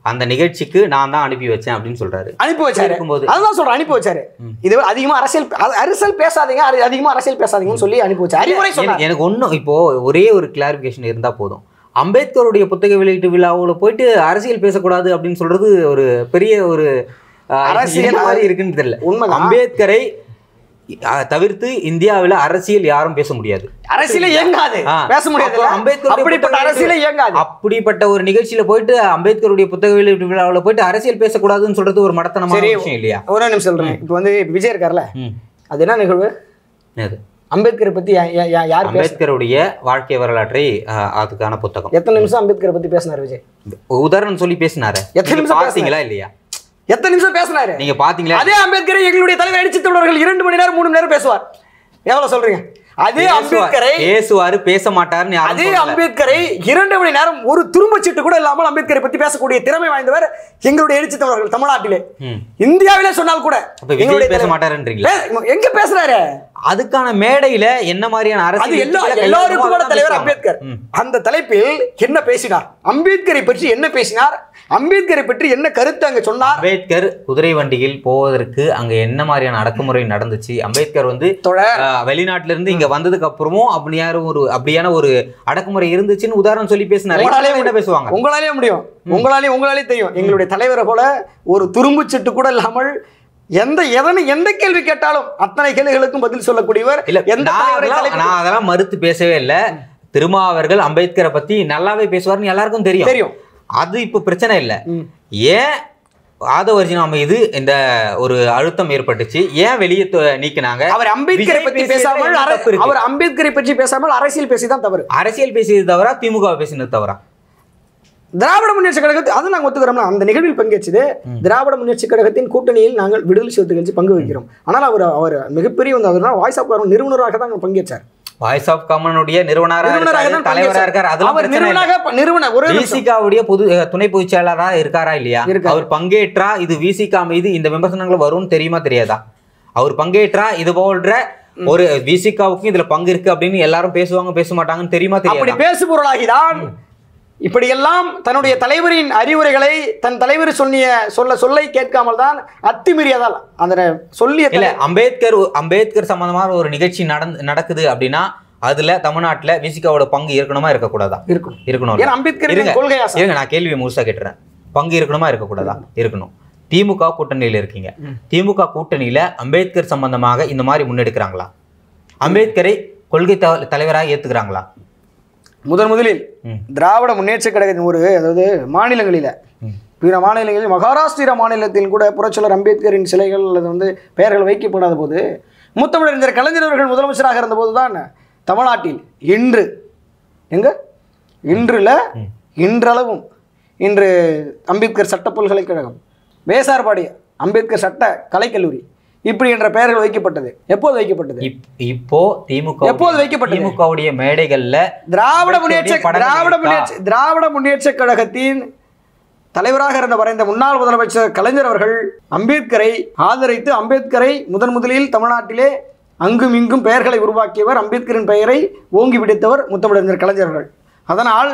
அந்த நிகழ்ச்சிக்கு நான் தான் அனுப்பி வச்சேன் அப்படின்னு சொல்றாரு. அனுப்பி வச்சாரு, அதுதான் சொல்றேன், அனுப்பி வச்சாரு. இது அதிகமா அரசியல் பேசாதீங்க, அதிகமா அரசியல் பேசாதீங்கன்னு சொல்லி அனுப்பி வச்சாரு. அறிவுரை சொன்னார். எனக்கு ஒன்னும் இப்போ ஒரே ஒரு கிளாரிபிகேஷன் இருந்தா போதும். அம்பேத்கருடைய புத்தக வெளியீட்டு விழாவுல போயிட்டு அரசியல் பேசக்கூடாது அப்படின்னு சொல்றது ஒரு பெரிய ஒரு அரசியல் மாதிரி இருக்குன்னு தெரியல. உண்மை. அம்பேத்கரை தவிர்த்து இந்தியாவில் அரசியல் யாரும் பேச முடியாது, அரசியல் இயங்காது, பேச முடியாது. அப்படிப்பட்ட ஒரு நிகழ்ச்சியில போயிட்டு அம்பேத்கருடைய புத்தக வெளியீட்டு விழாவில் போயிட்டு அரசியல் பேசக்கூடாதுன்னு சொல்றது ஒரு மடத்தனமான விஷயம் இல்லையா? ஒரு நிமிஷம் சொல்றேன். இப்போ வந்து விஜய் இருக்கார்ல, அது என்ன நிகழ்வு? அம்பேத்கரை பத்தி யார்? அம்பேத்கருடைய வாழ்க்கை வரலாற்றை, அதுக்கான புத்தகம். எத்தனை நிமிஷம் அம்பேத்கரை பத்தி பேசினார் விஜய்? உதாரணம் சொல்லி பேசினாரு. எத்தனை நிமிஷம் பார்த்தீங்களா இல்லையா? எத்தனை நிமிஷம் பேசினாரு நீங்க பாத்தீங்களா? அதே அம்பேத்கரை எங்களுடைய தலைவர் எழுச்சி தமிழர்கள் 2 மணி நேரம் 3 மணி நேரம் பேசுவார். எவ்வளவு சொல்றீங்க? அதே அம்பேத்கரை பேசுவாரு, பேச மாட்டாருன்னு. அதே அம்பேத்கரை 2 மணி நேரம் ஒரு துரும்பச்சீட்டு கூட இல்லாமல் அம்பேத்கரை பத்தி பேசக்கூடிய திறமை வாய்ந்தவர் எங்களுடைய எழுச்சி தமிழர்கள். தமிழ்நாட்டிலே, இந்தியாவிலே சொன்னால் கூட பேச மாட்டாருன்றீங்களா? எங்க பேசுறாரு? அதுக்கான மேடையில என்ன மாதிரியான அரசியல்? எல்லாருக்கும் தலைவர் அம்பேத்கர். அந்த தலைப்பில் என்ன பேசினார்? அம்பேத்கரை பற்றி என்ன பேசினார்? அம்பேத்கரை பற்றி என்ன கருத்து அங்க சொன்னார்? அம்பேத்கர் குதிரை வண்டியில் போவதற்கு அங்க என்ன மாதிரியான அடக்குமுறை நடந்துச்சு? அம்பேத்கர் வந்து வெளிநாட்டுல இருந்து இங்க வந்ததுக்கு அப்புறமும் அப்படியான ஒரு அடக்குமுறை இருந்துச்சுன்னு உதாரணம் சொல்லி பேசினாரு. என்ன பேசுவாங்க? உங்களாலே முடியும், உங்களாலே தெரியும். எங்களுடைய தலைவரை போல ஒரு துரும்பு சட்டு கூட இல்லாமல் எந்த கேள்வி கேட்டாலும் அத்தனை கேள்விகளுக்கும் பதில் சொல்லக்கூடியவர். நான் அதெல்லாம் மறுத்து பேசவே இல்லை. திருமாவர்கள் அம்பேத்கரை பத்தி நல்லாவே பேசுவார்னு எல்லாருக்கும் தெரியும். அது இப்ப பிரச்சனை இல்லை. ஏன் ஆதவர்ஜினா மீது இந்த ஒரு அழுத்தம் ஏற்பட்டுச்சு? ஏன் வெளியே நீக்கினாங்க? அவர் அம்பேத்கரை பத்தி பேசாமல் அவர் அம்பேத்கரை பற்றி பேசாமல் அரசியல் பேசிதான் தவறு. அரசியல் பேசியது தவறா, திமுக பேசினது தவறா? திராவிட முன்னேற்ற கழகத்தை அது நாங்கள் ஒத்துக்கிறோம்னா அந்த நிகழ்வில் பங்கேற்றது திராவிட முன்னேற்ற கழகத்தின் கூட்டணியில் நாங்கள் விடுதலை சிறுத்தை கட்சி பங்கு வகிக்கிறோம். ஆனால் அவர் மிகப்பெரிய வாய்ஸ் ஆஃப் காமன் நிறுவனராக தான் பங்கேற்றார். வாய்ஸ் ஆஃப் காமனுடைய நிறுவனராக தலைவராக இருக்கார். அதெல்லாம் விசிகாவுடைய துணை பொதுச் செயலாளராக இருக்காரா இல்லையா? அவர் பங்கேற்றா இது விசிகா மீது இந்த விமர்சனங்கள் வரும்னு தெரியுமா தெரியாதா? அவர் பங்கேற்றா இது போன்ற ஒரு விசிகாவுக்கும் இதுல பங்கு இருக்கு அப்படின்னு எல்லாரும் பேசுவாங்க பேச மாட்டாங்கன்னு தெரியுமா தெரியாது? அப்படி பேசுபொருளாகிதான் இப்படியெல்லாம் தன்னுடைய தலைவரின் அறிவுரைகளை தன் தலைவர் சொல்லை கேட்காமல் தான் அத்துமீறியதால் அந்த சொல்லிய இல்ல அம்பேத்கர் சம்பந்தமான ஒரு நிகழ்ச்சி நடக்குது அப்படின்னா அதுல தமிழ்நாட்டுல விசிகாவோட பங்கு இருக்கணுமா இருக்கக்கூடாதா? இருக்கணும். அம்பேத்கர் கொள்கையா? நான் கேள்வியை முழுசா கேட்டுறேன். பங்கு இருக்கணுமா இருக்கக்கூடாதா? இருக்கணும். திமுக கூட்டணியில இருக்கீங்க. திமுக கூட்டணியில அம்பேத்கர் சம்பந்தமாக இந்த மாதிரி முன்னெடுக்கிறாங்களா? அம்பேத்கரை கொள்கை தலைவராக ஏத்துக்கிறாங்களா? முதலில் திராவிட முன்னேற்ற கழகத்தின் அதாவது மாநிலங்களில் பிற மாநிலங்களில் மகாராஷ்டிரா மாநிலத்தில் கூட புரட்சியாளர் அம்பேத்கரின் சிலைகள் அல்லது பெயர்கள் வைக்கப்படாத போது முத்தமிழறிஞர் கலைஞர் அவர்கள் முதலமைச்சராக இருந்தபோது தான் தமிழ்நாட்டில் இன்றளவும் அம்பேத்கர் சட்ட பல்கலைக்கழகம், வேசார்பாடி அம்பேத்கர் சட்ட கலைக்கல்லூரி இப்படி என்ற பெயர்கள் வைக்கப்பட்டது. எப்போது வைக்கப்பட்டது? இப்போ எப்போது வைக்கப்பட்டது? திமுகவுடைய மேடைகள்ல திராவிட முன்னேற்ற கழகத்தின் தலைவராக இருந்த வரைந்த முன்னாள் முதலமைச்சர் கலைஞர் அவர்கள் அம்பேத்கரை ஆதரித்து அம்பேத்கரை முதலில் தமிழ்நாட்டிலே அங்கும் இங்கும் பெயர்களை உருவாக்கியவர். அம்பேத்கரின் பெயரை ஓங்கி பிடித்தவர் முத்தமிழறிஞர் கலைஞர் அவர்கள். அதனால்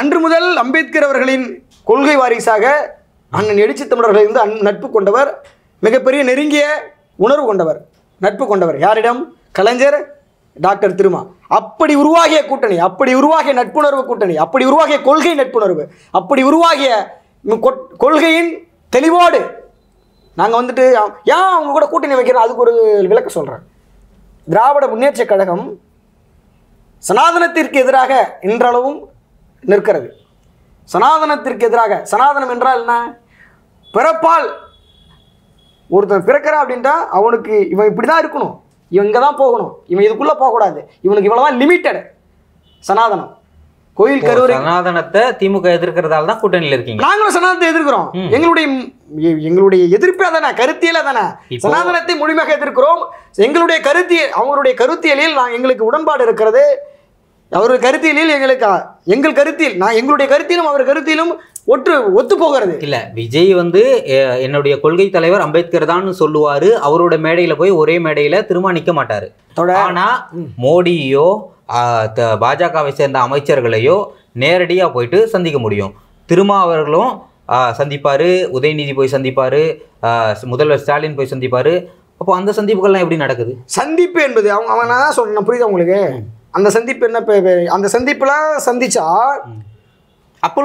அன்று முதல் அம்பேத்கர் அவர்களின் கொள்கை வாரிசாக அண்ணன் எழுச்சி தமிழர்கள் நட்பு கொண்டவர், மிகப்பெரிய நெருங்கிய உணர்வு கொண்டவர், நட்பு கொண்டவர். யாரிடம்? கலைஞர், டாக்டர் திருமா. அப்படி உருவாகிய கூட்டணி, அப்படி உருவாகிய நட்புணர்வு கூட்டணி, அப்படி உருவாகிய கொள்கை நட்புணர்வு, அப்படி உருவாகிய கொள்கையின் தெளிவோடு நாங்கள் ஏன் அவங்க கூட கூட்டணி வைக்கிறோம்? அதுக்கு ஒரு விளக்கம் சொல்கிறேன். திராவிட முன்னேற்ற கழகம் சனாதனத்திற்கு எதிராக இன்றளவும் நிற்கிறது. சனாதனத்திற்கு எதிராக, சனாதனம் என்றால் என்ன? பிறப்பால் ஒருத்தன் பிறக்கிறான் அப்படின்ட்டா அவனுக்கு இவன் இப்படி தான் இருக்கணும், இவன் இங்கே தான் போகணும், இவன் இதுக்குள்ளே போகக்கூடாது, இவனுக்கு இவ்வளோதான் லிமிட்டட். சனாதனம் கோயில் கருவறை. சனாதனத்தை திமுக எதிர்க்கிறதால தான் கூட்டணியில் இருக்கீங்க. நாங்களும் சனாதனத்தை எதிர்க்கிறோம். எங்களுடைய எதிர்ப்பே தானே, கருத்தியல தானே. சனாதனத்தை முழுமையாக எதிர்க்கிறோம். எங்களுடைய அவங்களுடைய கருத்தியலில் எங்களுக்கு உடன்பாடு இருக்கிறது. அவருடைய கருத்தியலில் எங்கள் கருத்தியல், எங்களுடைய கருத்திலும் அவர் கருத்திலும் ஒத்து போகிறது இல்ல. விஜய் என்னுடைய கொள்கை தலைவர் அம்பேத்கர் தான் சொல்லுவாரு. அவரோட மேடையில போய் ஒரே மேடையில திரும்ப நிக்க மாட்டாரு. ஆனா மோடியோ பாஜகவை சேர்ந்த அமைச்சர்களையோ நேரடியா போயிட்டு சந்திக்க முடியும். திருமாவர்களும் சந்திப்பாரு, உதயநிதி போய் சந்திப்பாரு, முதல்வர் ஸ்டாலின் போய் சந்திப்பாரு. அப்போ அந்த சந்திப்புகள்லாம் எப்படி நடக்குது? சந்திப்பு என்பது அவன் நான் சொல்றேன், புரியுது உங்களுக்கு? அந்த சந்திப்பு என்ன? அந்த சந்திப்புலாம் சந்திச்சா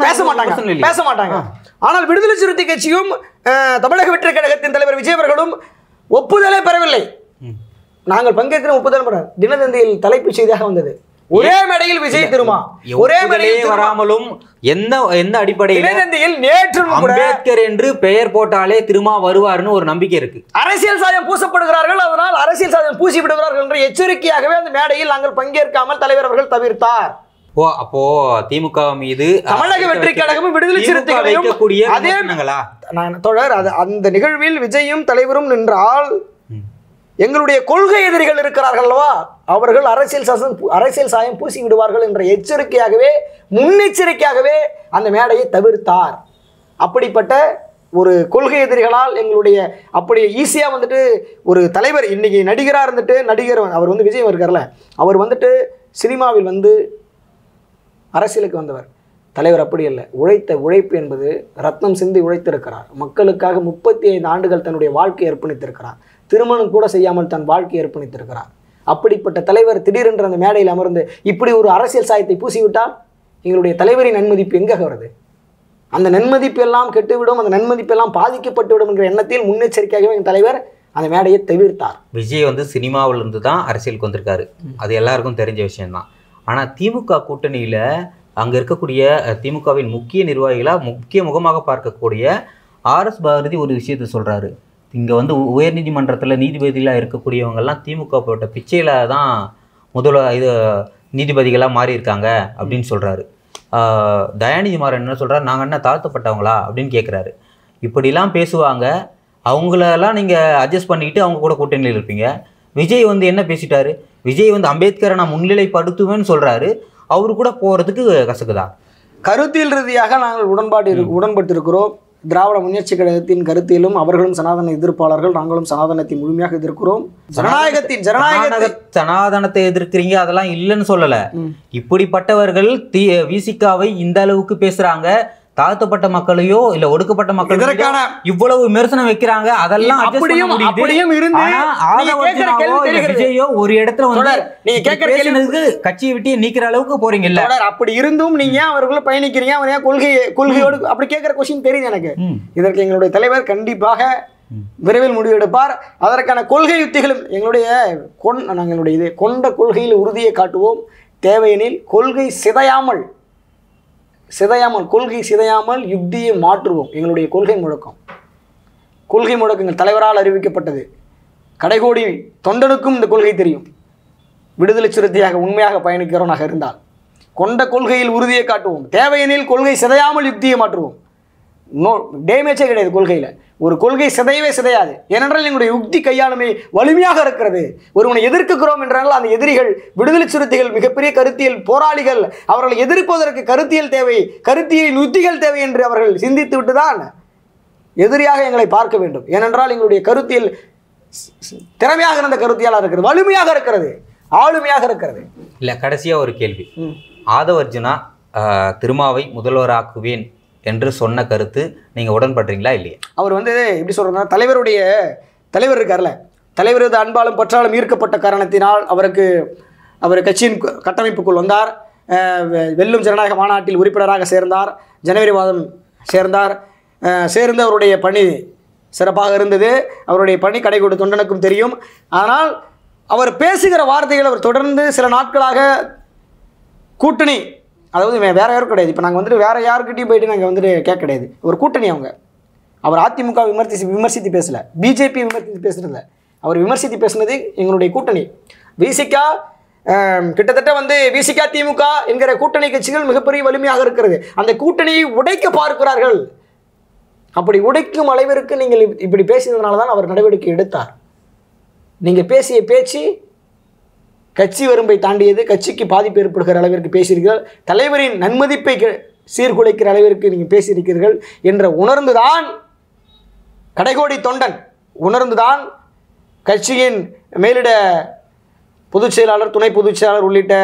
பேச மாட்டாங்க. ஆனால் விடுதலை சிறுத்தை கட்சியும் தமிழக வெற்றி கழகத்தின் தலைவர் விஜய் அவர்களும் ஒப்புதலே பெறவில்லை. நாங்கள் பங்கேற்கிற ஒப்புதல் பெற தினத்தந்தியில் தலைப்புச் செய்தியாக வந்தது. ஒரே மேடையில் விஜய் திருமா, ஒரே மேடையில் வராமலும் எந்த அடிப்படையில் தினத்தந்தியில் நேற்று அம்பேத்கர் என்று பெயர் போட்டாலே திருமா வருவார்னு ஒரு நம்பிக்கை இருக்கு. அரசியல் சாயம் பூசப்படுகிறார்கள், அதனால் அரசியல் சாயம் பூசி விடுகிறார்கள் என்ற எச்சரிக்கையாகவே அந்த மேடையில் நாங்கள் பங்கேற்காமல் தலைவர் அவர்கள் தவிர்த்தார். அப்போ திமுக மீது தமிழக வெற்றி கழகமும் விடுதலை சிறுத்தைகளையும் அதே தொடர் அந்த நிகழ்வில் விஜயும் தலைவரும் நின்றால் எங்களுடைய கொள்கை எதிரிகள் இருக்கிறார்கள் அல்லவா, அவர்கள் அரசியல் சாயம் பூசி விடுவார்கள் என்ற எச்சரிக்கையாகவே, முன்னெச்சரிக்கையாகவே அந்த மேடையை தவிர்த்தார். அப்படிப்பட்ட ஒரு கொள்கை எதிரிகளால் எங்களுடைய அப்படி ஈஸியா ஒரு தலைவர் இன்னைக்கு நடிகராக இருந்துட்டு, நடிகர் அவர் விஜய் இருக்கார்ல, அவர் சினிமாவில் அரசியலுக்கு வந்தவர். தலைவர் அப்படி இல்லை. உழைப்பு என்பது ரத்னம் சிந்தி உழைத்திருக்கிறார். மக்களுக்காக 35 ஆண்டுகள் தன்னுடைய வாழ்க்கையை அர்ப்பணித்திருக்கிறார். திருமணம் கூட செய்யாமல் தன் வாழ்க்கையை அர்ப்பணித்திருக்கிறார். அப்படிப்பட்ட தலைவர் திடீரென்று அந்த மேடையில் அமர்ந்து இப்படி ஒரு அரசியல் சாயத்தை பூசிவிட்டால் எங்களுடைய தலைவரின் நன்மதிப்பு எங்கே வருது? அந்த நன்மதிப்பெல்லாம் கெட்டுவிடும், அந்த நன்மதிப்பெல்லாம் பாதிக்கப்பட்டுவிடும் என்கிற எண்ணத்தில் முன்னெச்சரிக்கையாகவே எங்கள் தலைவர் அந்த மேடையை தவிர்த்தார். விஜய் வந்து சினிமாவிலிருந்து தான் அரசியலுக்கு வந்திருக்காரு, அது எல்லாருக்கும் தெரிஞ்ச விஷயம்தான். ஆனால் திமுக கூட்டணியில் அங்கே இருக்கக்கூடிய திமுகவின் முக்கிய நிர்வாகிகளாக முக்கிய முகமாக பார்க்கக்கூடிய ஆர்எஸ் பாரதி ஒரு விஷயத்தை சொல்கிறாரு. இங்கே வந்து உயர்நீதிமன்றத்தில் நீதிபதிகளாக இருக்கக்கூடியவங்கெல்லாம் திமுக போட்ட பிச்சையில் தான் நீதிபதிகளாக மாறி இருக்காங்க அப்படின்னு சொல்கிறாரு. தயாநிதி மாறன் என்ன சொல்கிறார், நாங்கள் என்ன தாழ்த்தப்பட்டவங்களா அப்படின்னு கேட்குறாரு. இப்படிலாம் பேசுவாங்க, அவங்களெல்லாம் நீங்கள் அட்ஜஸ்ட் பண்ணிக்கிட்டு அவங்க கூட கூட்டணியில் இருப்பீங்க. விஜய் வந்து என்ன பேசிட்டாரு, விஜய் வந்து அம்பேத்கரை நான் முன்னிலைப்படுத்துவேன்னு சொல்கிறாரு, அவரு கூட போகிறதுக்கு கசக்குதா? கருத்தியல் ரீதியாக நாங்கள் உடன்பட்டிருக்கிறோம். திராவிட முன்னேற்ற கழகத்தின் கருத்திலும் அவர்களும் சனாதன எதிர்ப்பாளர்கள், நாங்களும் சனாதனத்தை முழுமையாக எதிர்க்கிறோம். சனாதனத்தை எதிர்க்கிறீங்க, அதெல்லாம் இல்லைன்னு சொல்லலை. இப்படிப்பட்டவர்கள் விசிகாவை இந்த அளவுக்கு பேசுறாங்க, தாழ்த்தப்பட்ட மக்களையோ இல்ல ஒடுக்கப்பட்ட மக்களையோ இவ்வளவு விமர்சனம் வைக்கிறாங்க, அதெல்லாம் விஜயோ ஒரு இடத்துல வந்து நீங்க கேட்கிற கேள்விக்கு கட்சியை விட்டு நீக்கிற அளவுக்கு போறீங்க இல்ல. அப்படி இருந்தும் நீங்க அவர்களும் பயணிக்கிறீங்க, அவன் கொள்கையோடு அப்படி கேட்கிற கொஸ்டின் தெரியுது எனக்கு. இதற்கு எங்களுடைய தலைவர் கண்டிப்பாக விரைவில் முடிவெடுப்பார். அதற்கான கொள்கை யுத்திகளும் எங்களுடைய கொண்ட கொள்கையில் உறுதியை காட்டுவோம். தேவையெனில் கொள்கை சிதையாமல் கொள்கை சிதையாமல் யுக்தியை மாற்றுவோம். எங்களுடைய கொள்கை முழக்கம் எங்கள் தலைவரால் அறிவிக்கப்பட்டது. கடைகோடி தொண்டனுக்கும் இந்த கொள்கை தெரியும். விடுதலை சிறுத்தையாக உண்மையாக பயணிக்கிறவனாக இருந்தால் கொண்ட கொள்கையில் உறுதியை காட்டுவோம். தேவையெனில் கொள்கை சிதையாமல் யுக்தியை மாற்றுவோம். டேமேஜே கிடையாது கொள்கையில். ஒரு கொள்கை சிதையவே சிதையாது. ஏனென்றால் எங்களுடைய யுக்தி கையாளுமை வலிமையாக இருக்கிறது. ஒருவனை எதிர்க்கிறோம் என்றால் அந்த எதிரிகள் விடுதலை சிறுத்தைகள், மிகப்பெரிய கருத்தியல் போராளிகள், அவர்களை எதிர்ப்பதற்கு கருத்தியல் தேவை, கருத்தியல் யுத்திகள் தேவை என்று அவர்கள் சிந்தித்து விட்டுதான் எதிரியாக எங்களை பார்க்க வேண்டும். ஏனென்றால் எங்களுடைய கருத்தியல் திறமையாக இருந்த கருத்தியலாக இருக்கிறது, வலிமையாக இருக்கிறது, ஆளுமையாக இருக்கிறது. இல்லை, கடைசியாக ஒரு கேள்வி. ஆதவர்ஜுனா திருமாவை முதல்வராக்குவேன் என்று சொன்ன கருத்து நீங்கள் உடன்படுறீங்களா இல்லையா? அவர் வந்து எப்படி சொல்கிறதுனா, தலைவர் இருக்கார்ல, தலைவர் அன்பாலும் பற்றாலும் ஈர்க்கப்பட்ட காரணத்தினால் அவர் கட்சியின் கட்டமைப்புக்குள் வந்தார். வெல்லும் ஜனநாயக மாநாட்டில் உறுப்பினராக சேர்ந்தார். ஜனவரி மாதம் சேர்ந்து அவருடைய பணி சிறப்பாக இருந்தது. அவருடைய பணி கடைகோடி தொண்டனுக்கும் தெரியும். ஆனால் அவர் பேசுகிற வார்த்தைகள் அவர் தொடர்ந்து சில நாட்களாக கூட்டணி, அதாவது வேறு யாரும் கிடையாது. இப்போ நாங்கள் வந்துட்டு வேறு யாருக்கிட்டையும் போயிட்டு நாங்கள் வந்துட்டு கேட்க கிடையாது. ஒரு கூட்டணி அவர் அதிமுக விமர்சித்து பேசலை, பிஜேபி விமர்சித்து பேசுகிறதில்ல. அவர் விமர்சித்து பேசுனது எங்களுடைய கூட்டணி. விசிகா கிட்டத்தட்ட வந்து விசிகா திமுக என்கிற கூட்டணி கட்சிகள் மிகப்பெரிய வலிமையாக இருக்கிறது. அந்த கூட்டணியை உடைக்க பார்க்கிறார்கள். அப்படி உடைக்கும் அளவிற்கு நீங்கள் இப்படி பேசினதுனால தான் அவர் நடவடிக்கை எடுத்தார். நீங்கள் பேசிய பேச்சு கட்சி வரம்பை தாண்டியது, கட்சிக்கு பாதிப்பு ஏற்படுகிற அளவிற்கு பேசியிருக்கிறீர்கள், தலைவரின் நன்மதிப்பை சீர்குலைக்கிற அளவிற்கு நீங்கள் பேசியிருக்கிறீர்கள் என்ற உணர்ந்துதான் கடைகோடி தொண்டன் உணர்ந்துதான் கட்சியின் மேலிட பொதுச் செயலாளர், துணை பொதுச் செயலாளர் உள்ளிட்ட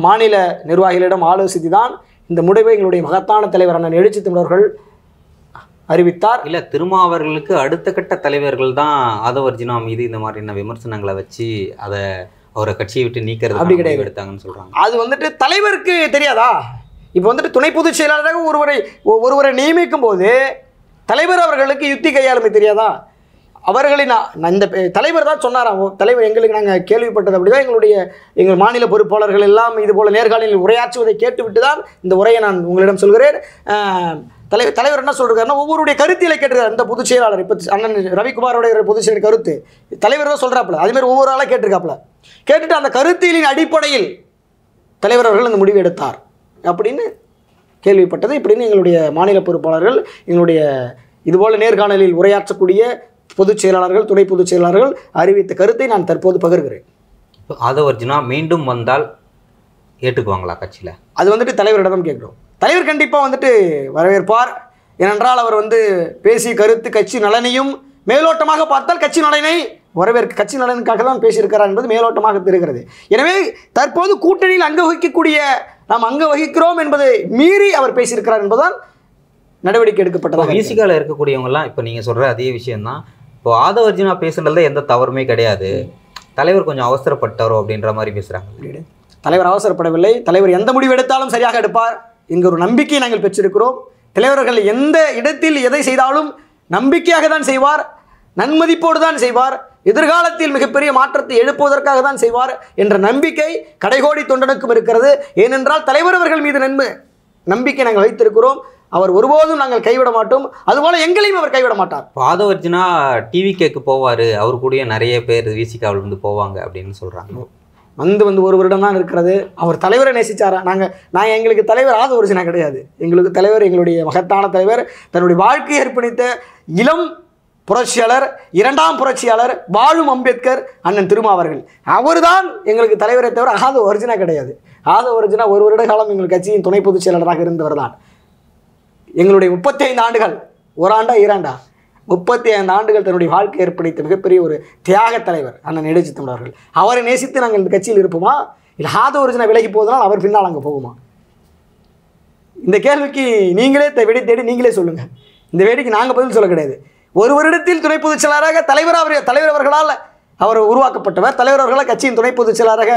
மாநில நிர்வாகிகளிடம் ஆலோசித்து தான் இந்த முடிவை எங்களுடைய மகத்தான தலைவர் அண்ணன் எழுச்சி தமிழர்கள் அறிவித்தார். இல்லை, திருமாவர்களுக்கு அடுத்த கட்ட தலைவர்கள் தான் ஆதவர்ஜுனா மீது இந்த மாதிரியான விமர்சனங்களை வச்சு அவரை கட்சியை விட்டு நீக்கிறது அப்படி கிடையாது எடுத்தாங்கன்னு சொல்கிறாங்க. அது வந்துட்டு தலைவருக்கு தெரியாதா? இப்போ வந்துட்டு துணை பொதுச் செயலாளராக ஒருவரை நியமிக்கும் போது தலைவர் அவர்களுக்கு யுத்தி கையாளுமை தெரியாதா? அவர்களின் இந்த தலைவர் தான் சொன்னாராம். தலைவர் எங்களுக்கு நாங்கள் கேள்விப்பட்டது அப்படி தான் எங்கள் மாநில பொறுப்பாளர்கள் எல்லாம் இதுபோல் நேர்காணலில் உரையாற்றுவதை கேட்டுவிட்டு தான் இந்த உரையை நான் உங்களிடம் சொல்கிறேன். தலைவர் என்ன சொல்கிறாருன்னா, ஒவ்வொருடைய கருத்தியலை கேட்டிருக்காரு. இந்த பொதுச் செயலாளர் இப்போ அண்ணன் ரவிக்குமாரோடைய பொதுச் செயலர் கருத்து தலைவர் தான் சொல்கிறாப்புல, அதுமாதிரி ஒவ்வொரு ஆளாக கேட்டிருக்காப்புல. கேட்டுட்டு அந்த கருத்தியலின் அடிப்படையில் தலைவர் அவர்கள் அந்த முடிவு எடுத்தார் அப்படின்னு கேள்விப்பட்டது. இப்படின்னு எங்களுடைய மாநில பொறுப்பாளர்கள், எங்களுடைய இதுபோல் நேர்காணலில் உரையாற்றக்கூடிய பொதுச் செயலாளர்கள், துணை பொதுச் செயலாளர்கள் அறிவித்த கருத்தை நான் தற்போது பகிர்கிறேன். ஆதவர்ஜுனா மீண்டும் வந்தால் ஏற்றுக்குவாங்களா கட்சியில்? அது வந்துட்டு தலைவரிடம் கேட்குறோம். தலைவர் கண்டிப்பாக வந்துட்டு வரவேற்பார். ஏனென்றால் அவர் வந்து பேசிய கருத்து கட்சி நலனையும் மேலோட்டமாக பார்த்தால் கட்சி நலனை கட்சி நலனுக்காக தான் பேசியிருக்கிறார் என்பது மேலோட்டமாக தெரிகிறது. எனவே தற்போது கூட்டணியில் நாம் அங்க வகிக்கிறோம் என்பதை மீறி அவர் பேசியிருக்கிறார் என்பதுதான் நடவடிக்கை எடுக்கப்பட்டதாக. விசிகாவில் இருக்கக்கூடியவங்கலாம் இப்போ நீங்கள் சொல்கிற அதே விஷயம்தான். இப்போ ஆதவர்ஜுனா பேசுனதுல எந்த தவறுமே கிடையாது, தலைவர் கொஞ்சம் அவசரப்பட்டாரோ அப்படின்ற மாதிரி பேசுகிறாங்க. தலைவர் அவசரப்படவில்லை. தலைவர் எந்த முடிவு எடுத்தாலும் சரியாக எடுப்பார் என்கிற ஒரு நம்பிக்கையை நாங்கள் பெற்றிருக்கிறோம். தலைவர்கள் எந்த இடத்தில் எதை செய்தாலும் நம்பிக்கையாக தான் செய்வார், நன்மதிப்போடு தான் செய்வார், எதிர்காலத்தில் மிகப்பெரிய மாற்றத்தை எழுப்புவதற்காக தான் செய்வார் என்ற நம்பிக்கை கடைகோடி தொண்டனுக்கும் இருக்கிறது. ஏனென்றால் தலைவர் அவர்கள் மீது நம்பிக்கை நாங்கள் வைத்திருக்கிறோம். அவர் ஒருபோதும் நாங்கள் கைவிட மாட்டோம். அதுபோல எங்களையும் அவர் கைவிட மாட்டார். ஆதவர்ஜுனா டிவி கேக்கு போவார், அவர் கூட நிறைய பேர் விசிகாவில் இருந்து போவாங்க அப்படின்னு சொல்கிறாங்க. வந்து ஒரு வருடம் தான் இருக்கிறது. அவர் தலைவரை நேசிச்சாரா? நாங்கள் எங்களுக்கு தலைவர் ஆதவர்ஜுனா கிடையாது. எங்களுக்கு தலைவர் எங்களுடைய மகத்தான தலைவர், தன்னுடைய வாழ்க்கையை அர்ப்பணித்த இளம் புரட்சியாளர், இரண்டாம் புரட்சியாளர், வாழும் அம்பேத்கர் அண்ணன் திருமாவர்கள். அவர்தான் எங்களுக்கு தலைவரை தவிர ஆதவர்ஜுனா கிடையாது. ஆதவர்ஜுனா ஒரு வருட காலம் எங்கள் கட்சியின் துணை பொதுச் செயலாளராக இருந்தவர் தான். எங்களுடைய 35 ஆண்டுகள், ஓராண்டா 2 35 ஆண்டுகள் தன்னுடைய வாழ்க்கை ஏற்படுத்த மிகப்பெரிய ஒரு தியாக தலைவர் அண்ணன் நெடுஞ்சு தமிழர்கள். அவரை நேசித்து நாங்கள் இந்த கட்சியில் இருப்போமா, இல்லை ஆதவர்ஜுனா விலகி போவதனால் அவர் பின்னால் அங்கே போகுமா? இந்த கேள்விக்கு நீங்களே விடை தேடி நீங்களே சொல்லுங்கள். இந்த வேடிக்கு நாங்கள் பதில் சொல்ல கிடையாது. ஒரு வருடத்தில் துணை பொதுச் செயலாளராக தலைவர் அவர்களால் அவர் உருவாக்கப்பட்டவர். தலைவர் அவர்களால் கட்சியின் துணை பொதுச் செயலாளராக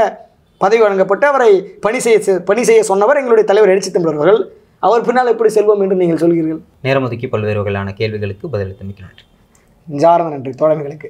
பதவி வழங்கப்பட்டு அவரை பணி செய்ய சொன்னவர் எங்களுடைய தலைவர் எழுச்சி தமிழர்கள். அவர் பின்னால் எப்படி செல்வோம் என்று நீங்கள் சொல்கிறீர்கள்? நேரம் ஒதுக்கி பல்வேறு வகையான கேள்விகளுக்கு பதிலளித்தமைக்கு நன்றி. நெஞ்சார்ந்த நன்றி தோழமைகளுக்கு.